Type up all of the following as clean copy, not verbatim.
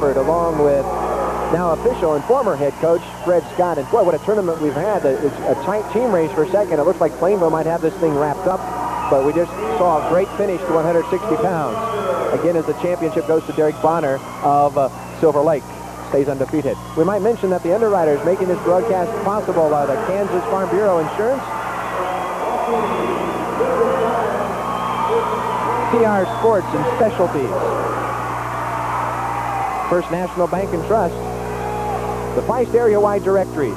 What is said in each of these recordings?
Stafford, along with now official and former head coach Fred Scott. And boy, what a tournament we've had. It's a tight team race for a second. It looks like Plainville might have this thing wrapped up, but we just saw a great finish to 160 pounds. Again, as the championship goes to Derek Bonner of Silver Lake. Stays undefeated. We might mention that the underwriters making this broadcast possible are the Kansas Farm Bureau Insurance, TR Sports and Specialties, First National Bank and Trust, the Feist area-wide directories,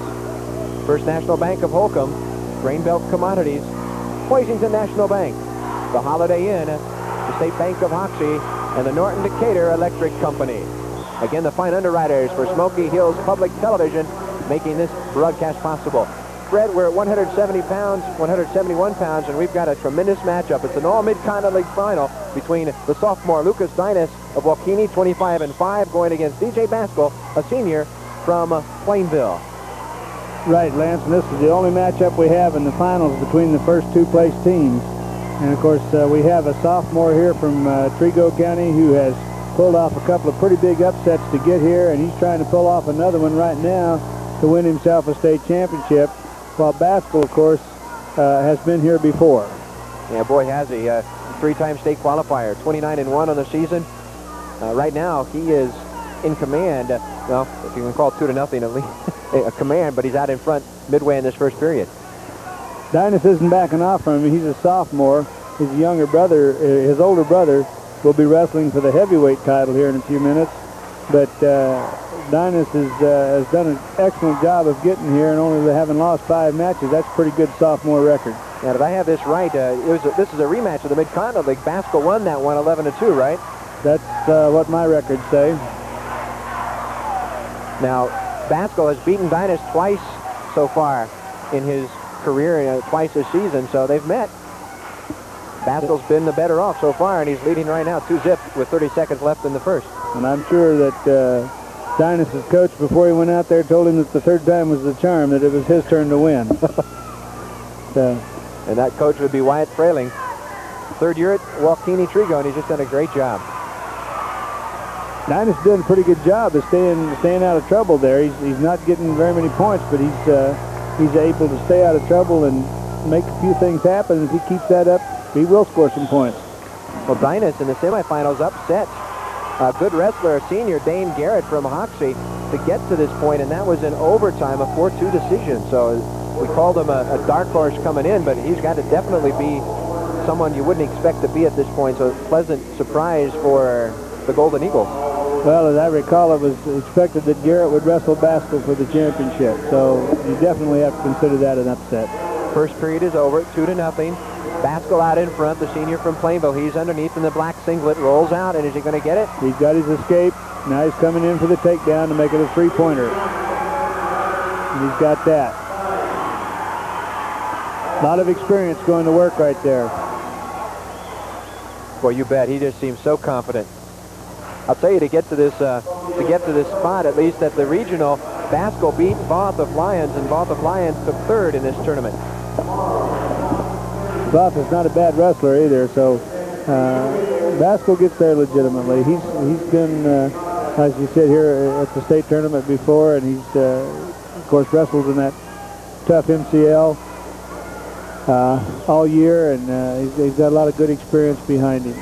First National Bank of Holcomb, Grainbelt Commodities, Poisington National Bank, the Holiday Inn, the State Bank of Hoxie, and the Norton Decatur Electric Company. Again, the fine underwriters for Smoky Hills Public Television making this broadcast possible. Fred, we're at 170 pounds, 171 pounds, and we've got a tremendous matchup. It's an all-Mid-Continent League final between the sophomore Lucas Dinas of Waukegan, 25-5, going against DJ Baskell, a senior from Plainville. Right, Lance, and this is the only matchup we have in the finals between the first two-place teams. And, of course, we have a sophomore here from Trego County who has pulled off a couple of pretty big upsets to get here, and he's trying to pull off another one right now to win himself a state championship, while Baskell, of course, has been here before. Yeah, boy, has he. Three-time state qualifier, 29-1 on the season. Right now, he is in command. Well, if you can call 2-0 at least a command, but he's out in front midway in this first period. Dinas isn't backing off from him. He's a sophomore. His younger brother, his older brother, will be wrestling for the heavyweight title here in a few minutes. But Dinas has done an excellent job of getting here, and only having lost 5 matches. That's a pretty good sophomore record. Now, did I have this right? This is a rematch of the Mid-Continent League. Baskell won that one 11-2, right? That's what my records say. Now, Baskell has beaten Dinas twice so far in his career, twice this season, so they've met. Baskell's been the better off so far, and he's leading right now 2-0 with 30 seconds left in the first. And I'm sure that Dinas' coach, before he went out there, told him that the third time was the charm, that it was his turn to win. And that coach would be Wyatt Frailing. Third year at Waukegan Trego, and he's just done a great job. Dinas did a pretty good job of staying out of trouble there. He's not getting very many points, but he's able to stay out of trouble and make a few things happen. If he keeps that up, he will score some points. Well, Dinas in the semifinals upset a good wrestler, senior Dane Garrett from Hoxie, to get to this point, and that was in overtime, a 4-2 decision. So we called him a dark horse coming in, but he's got to definitely be someone you wouldn't expect to be at this point. So pleasant surprise for the Golden Eagles. Well, as I recall, it was expected that Garrett would wrestle Baskell for the championship, so you definitely have to consider that an upset. First period is over, 2-0. Baskell out in front, the senior from Plainville. He's underneath in the black singlet, rolls out, and is he going to get it? He's got his escape. Now he's coming in for the takedown to make it a 3-pointer. And he's got that. A lot of experience going to work right there. Boy, you bet. He just seems so confident. I'll tell you, to get to this spot, at least at the regional, Baskell beat Both of Lyons, and Both of Lyons took third in this tournament. Both is not a bad wrestler either, so Baskell gets there legitimately. He's been, as you said, here at the state tournament before, and he's, of course, wrestled in that tough MCL all year, and he's got a lot of good experience behind him.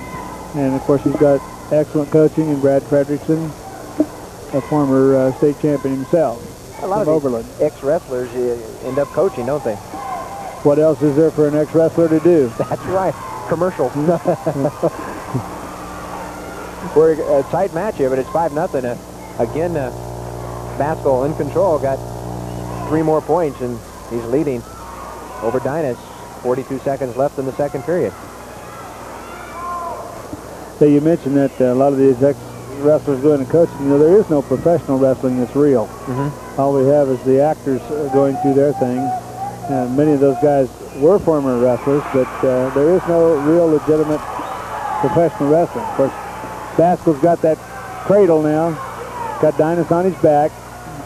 And, of course, he's got excellent coaching in Brad Fredrickson, a former state champion himself. A lot of Oberlin ex-wrestlers end up coaching, don't they? What else is there for an ex-wrestler to do? That's right. Commercials. We're a tight match here, but it's 5-0. Again, Baskell in control, got 3 more points, and he's leading over Dinas. 42 seconds left in the second period. So you mentioned that a lot of these ex-wrestlers going to coaching. You know, there is no professional wrestling that's real. All we have is the actors going through their thing. Many of those guys were former wrestlers, but there is no real legitimate professional wrestling. Of course, Baskell's got that cradle now. Got Dinas on his back.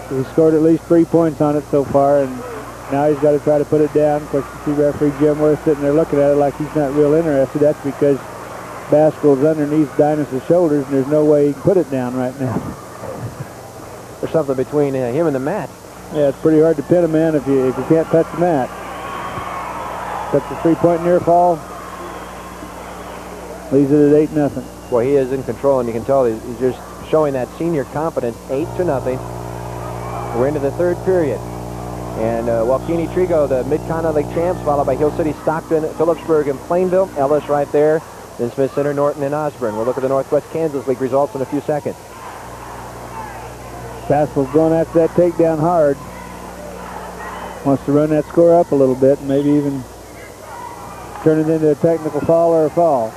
He scored at least 3 points on it so far, and now he's got to try to put it down. Of course, you see referee Jim Worth sitting there looking at it like he's not real interested. That's because Baskell's underneath Dinas' shoulders, and there's no way he can put it down right now. or something between him and the mat. Yeah, it's pretty hard to pin a man if you can't touch the mat. That's a 3-point near fall. Leaves it at 8-0. Boy, he is in control, and you can tell he's just showing that senior confidence. 8-0. We're into the third period. And Walkini Trigo, the Mid-Continent League champs, followed by Hill City, Stockton, Phillipsburg, and Plainville. Ellis right there. Then Smith Center, Norton, and Osborne. We'll look at the Northwest Kansas League results in a few seconds. Basketball's going after that takedown hard. Wants to run that score up a little bit, and maybe even turn it into a technical foul or a foul.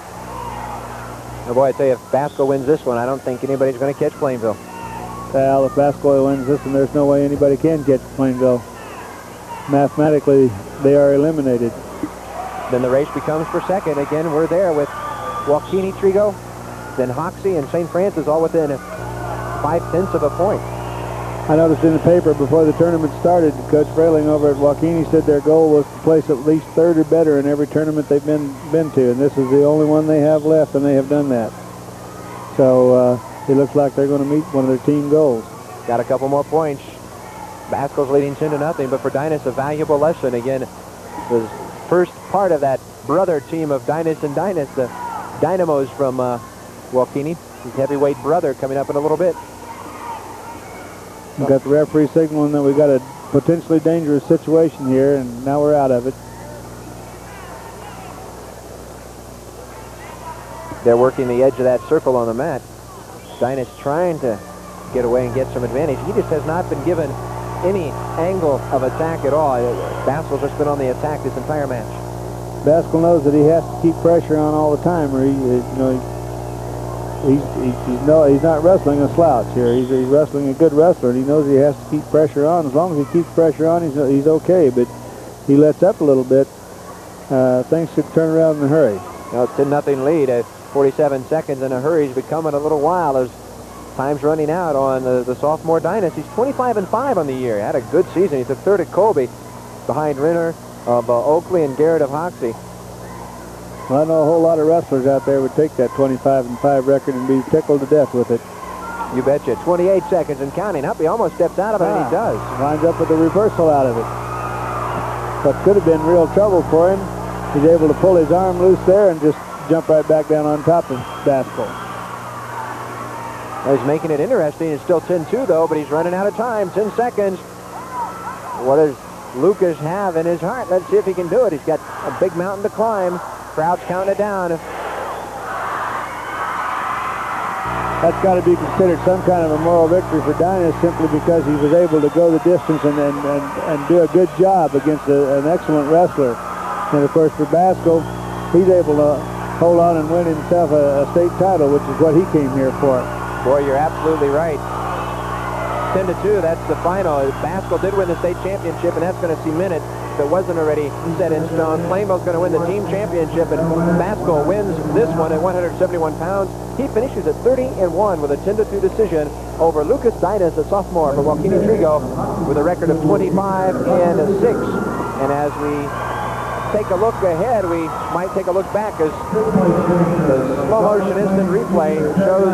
Oh boy, I tell you, if Basco wins this one, I don't think anybody's going to catch Plainville. Well, if Basco wins this one, there's no way anybody can catch Plainville. Mathematically, they are eliminated. Then the race becomes for second. Again, we're there with Walkini Trigo, then Hoxie and St. Francis all within 0.5 of a point. I noticed in the paper before the tournament started, Coach Frayling over at Walkini said their goal was to place at least third or better in every tournament they've been to, and this is the only one they have left, and they have done that. So it looks like they're going to meet one of their team goals. Got a couple more points. Basco's leading 10-0, but for Dynas, a valuable lesson. Again, the first part of that brother team of Dynas and Dynas, the Dynamos from Walkini, his heavyweight brother, coming up in a little bit. We've got the referee signaling that we've got a potentially dangerous situation here, and now we're out of it. They're working the edge of that circle on the mat. Dynas trying to get away and get some advantage. He just has not been given any angle of attack at all. Basco's just been on the attack this entire match. Basco knows that he has to keep pressure on all the time, or he's not wrestling a slouch here. He's wrestling a good wrestler, and he knows he has to keep pressure on. As long as he keeps pressure on, he's okay. But he lets up a little bit. Things could turn around in a hurry. Now it's 10-0 lead at 47 seconds in a hurry. He's becoming a little wild as time's running out on the sophomore Dynas. He's 25-5 on the year. He had a good season. He's the third at Colby, behind Renner of Oakley and Garrett of Hoxie. Well, I know a whole lot of wrestlers out there would take that 25-5 record and be tickled to death with it. You betcha. 28 seconds and counting up. He almost steps out of it, and he does. Winds up with a reversal out of it. What could have been real trouble for him, he's able to pull his arm loose there and just jump right back down on top of Basco. Well, he's making it interesting. It's still 10-2, though, but he's running out of time. 10 seconds. What does Lucas have in his heart? Let's see if he can do it. He's got a big mountain to climb. Crowd's counting it down. That's got to be considered some kind of a moral victory for Dynas, simply because he was able to go the distance and do a good job against an excellent wrestler. And, of course, for Basco, he's able to hold on and win himself a state title, which is what he came here for. Boy, you're absolutely right. 10-2, that's the final. Basco did win the state championship, and that's going to cement it. If it wasn't already set in stone, Plainville's going to win the team championship, and Basco wins this one at 171 pounds. He finishes at 30-1 with a 10-2 decision over Lucas Dynas, a sophomore for Walkini Trigo, with a record of 25-6. And as we take a look ahead, we might take a look back as the slow motion instant replay shows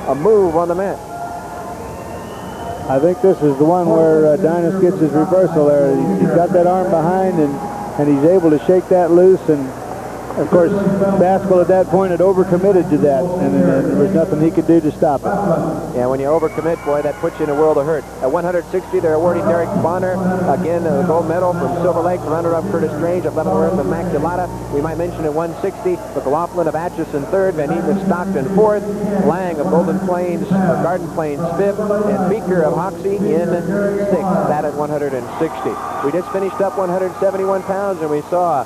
a move on the mat. I think this is the one where Dynas gets his reversal there. He's got that arm behind, and he's able to shake that loose. And, of course, Basco at that point had overcommitted to that, and there was nothing he could do to stop it. Yeah, when you overcommit, boy, that puts you in a world of hurt. At 160, they're awarding Derek Bonner, again, the gold medal from Silver Lake, runner-up Curtis Strange of Leavenworth and Immaculata. We might mention at 160, McLaughlin of Atchison third, Van Eaton of Stockton fourth, Lang of Golden Plains, of Garden Plains fifth, and Beaker of Hoxie in sixth, that at 160. We just finished up 171 pounds, and we saw